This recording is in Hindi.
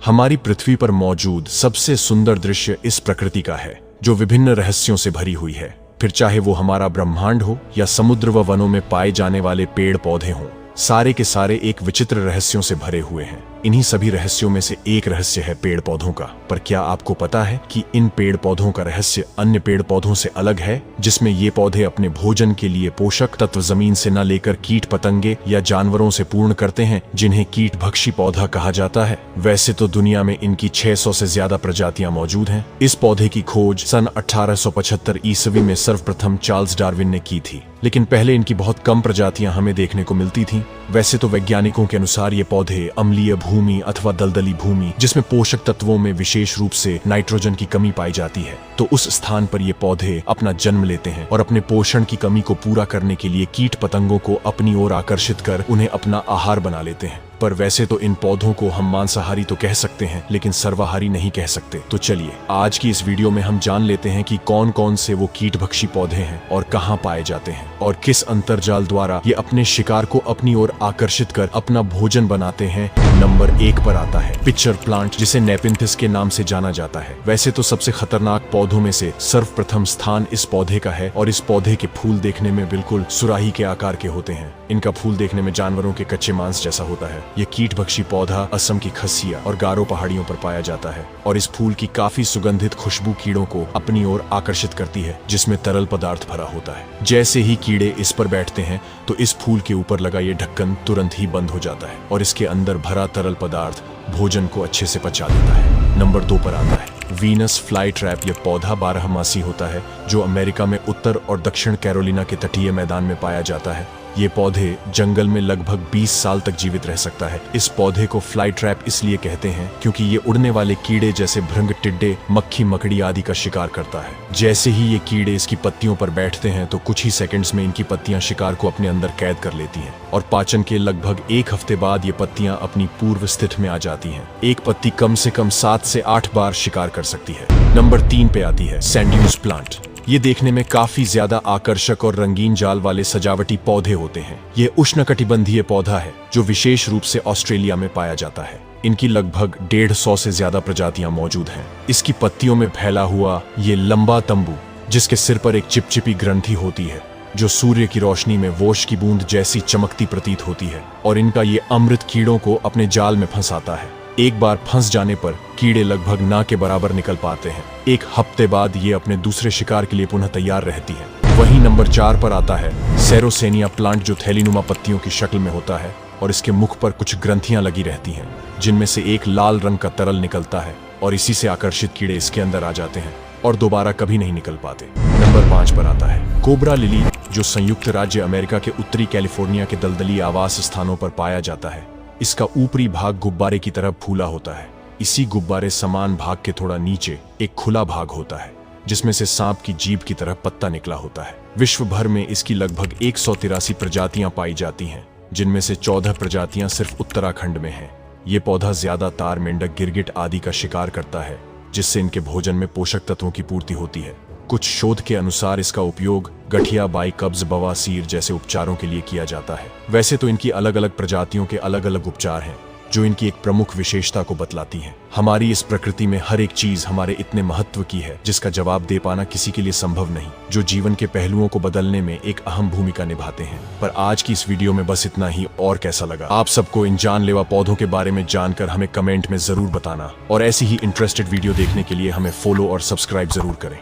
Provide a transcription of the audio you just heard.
हमारी पृथ्वी पर मौजूद सबसे सुंदर दृश्य इस प्रकृति का है, जो विभिन्न रहस्यों से भरी हुई है। फिर चाहे वो हमारा ब्रह्मांड हो या समुद्र व वनों में पाए जाने वाले पेड़ पौधे हों, सारे के सारे एक विचित्र रहस्यों से भरे हुए हैं। इन्हीं सभी रहस्यों में से एक रहस्य है पेड़ पौधों का। पर क्या आपको पता है कि इन पेड़ पौधों का रहस्य अन्य पेड़ पौधों से अलग है, जिसमें ये पौधे अपने भोजन के लिए पोषक तत्व जमीन से न लेकर कीट पतंगे या जानवरों से पूर्ण करते हैं, जिन्हें कीट भक्षी पौधा कहा जाता है। वैसे तो दुनिया में इनकी 600 से ज्यादा प्रजातियां मौजूद हैं। इस पौधे की खोज सन 1875 ईस्वी में सर्वप्रथम चार्ल्स डार्विन ने की थी, लेकिन पहले इनकी बहुत कम प्रजातियां हमें देखने को मिलती थीं। वैसे तो वैज्ञानिकों के अनुसार ये पौधे अम्लीय भूमि अथवा दलदली भूमि, जिसमें पोषक तत्वों में विशेष रूप से नाइट्रोजन की कमी पाई जाती है, तो उस स्थान पर ये पौधे अपना जन्म लेते हैं और अपने पोषण की कमी को पूरा करने के लिए कीट पतंगों को अपनी ओर आकर्षित कर उन्हें अपना आहार बना लेते हैं। पर वैसे तो इन पौधों को हम मांसाहारी तो कह सकते हैं, लेकिन सर्वाहारी नहीं कह सकते। तो चलिए आज की इस वीडियो में हम जान लेते हैं कि कौन कौन से वो कीट भक्षी पौधे हैं और कहाँ पाए जाते हैं, और किस अंतर्जाल द्वारा ये अपने शिकार को अपनी ओर आकर्षित कर अपना भोजन बनाते हैं। नंबर 1 पर आता है पिक्चर प्लांट, जिसे नेपिंथिस के नाम से जाना जाता है। वैसे तो सबसे खतरनाक पौधों में से सर्वप्रथम स्थान इस पौधे का है, और इस पौधे के फूल देखने में बिल्कुल सुराही के आकार के होते हैं। इनका फूल देखने में जानवरों के कच्चे मांस जैसा होता है। ये कीट भक्षी पौधा असम की खसिया और गारो पहाड़ियों पर पाया जाता है, और इस फूल की काफी सुगंधित खुशबू कीड़ों को अपनी ओर आकर्षित करती है, जिसमें तरल पदार्थ भरा होता है। जैसे ही कीड़े इस पर बैठते हैं तो इस फूल के ऊपर लगा ये ढक्कन तुरंत ही बंद हो जाता है, और इसके अंदर भरा तरल पदार्थ भोजन को अच्छे से पचा देता है। नंबर 2 पर आता है वीनस फ्लाई ट्रैप। यह पौधा बारहमासी होता है, जो अमेरिका में उत्तर और दक्षिण कैरोलिना के तटीय मैदान में पाया जाता है। ये पौधे जंगल में लगभग 20 साल तक जीवित रह सकता है। इस पौधे को फ्लाई ट्रैप इसलिए कहते हैं क्योंकि ये उड़ने वाले कीड़े जैसे भृंग, टिड्डे, मक्खी, मकड़ी आदि का शिकार करता है। जैसे ही ये कीड़े इसकी पत्तियों पर बैठते हैं तो कुछ ही सेकंड्स में इनकी पत्तियां शिकार को अपने अंदर कैद कर लेती हैं, और पाचन के लगभग 1 हफ्ते बाद ये पत्तियां अपनी पूर्व स्थिति में आ जाती हैं। एक पत्ती कम से कम 7 से 8 बार शिकार कर सकती है। नंबर 3 पे आती है सैंड्यूस प्लांट। ये देखने में काफी ज्यादा आकर्षक और रंगीन जाल वाले सजावटी पौधे होते हैं। ये उष्णकटिबंधीय पौधा है जो विशेष रूप से ऑस्ट्रेलिया में पाया जाता है। इनकी लगभग 150 से ज्यादा प्रजातियां मौजूद हैं। इसकी पत्तियों में फैला हुआ ये लंबा तंबू, जिसके सिर पर एक चिपचिपी ग्रंथि होती है, जो सूर्य की रोशनी में वोश की बूंद जैसी चमकती प्रतीत होती है, और इनका ये अमृत कीड़ों को अपने जाल में फंसाता है। एक बार फंस जाने पर कीड़े लगभग ना के बराबर निकल पाते हैं। 1 हफ्ते बाद ये अपने दूसरे शिकार के लिए पुनः तैयार रहती है। वहीं नंबर 4 पर आता है सेरोसेनिया प्लांट, जो थैलीनुमा पत्तियों की शक्ल में होता है, और इसके मुख पर कुछ ग्रंथियां लगी रहती हैं, जिनमें से एक लाल रंग का तरल निकलता है, और इसी से आकर्षित कीड़े इसके अंदर आ जाते हैं और दोबारा कभी नहीं निकल पाते। नंबर 5 पर आता है कोबरा लिली, जो संयुक्त राज्य अमेरिका के उत्तरी कैलिफोर्निया के दलदली आवास स्थानों पर पाया जाता है। इसका ऊपरी भाग गुब्बारे की तरह फूला होता है। इसी गुब्बारे समान भाग के थोड़ा नीचे एक खुला भाग होता है, जिसमें से सांप की जीभ की तरह पत्ता निकला होता है। विश्व भर में इसकी लगभग 183 प्रजातियां पाई जाती हैं, जिनमें से 14 प्रजातियां सिर्फ उत्तराखंड में हैं। ये पौधा ज्यादातर मेंढक, गिरगिट आदि का शिकार करता है, जिससे इनके भोजन में पोषक तत्वों की पूर्ति होती है। कुछ शोध के अनुसार इसका उपयोग गठिया, बाई, कब्ज, बवासीर जैसे उपचारों के लिए किया जाता है। वैसे तो इनकी अलग अलग प्रजातियों के अलग अलग उपचार हैं, जो इनकी एक प्रमुख विशेषता को बतलाती हैं। हमारी इस प्रकृति में हर एक चीज हमारे इतने महत्व की है, जिसका जवाब दे पाना किसी के लिए संभव नहीं, जो जीवन के पहलुओं को बदलने में एक अहम भूमिका निभाते हैं। पर आज की इस वीडियो में बस इतना ही। और कैसा लगा आप सबको इन जानलेवा पौधों के बारे में जानकर हमें कमेंट में जरूर बताना, और ऐसी ही इंटरेस्टेड वीडियो देखने के लिए हमें फॉलो और सब्सक्राइब जरूर करें।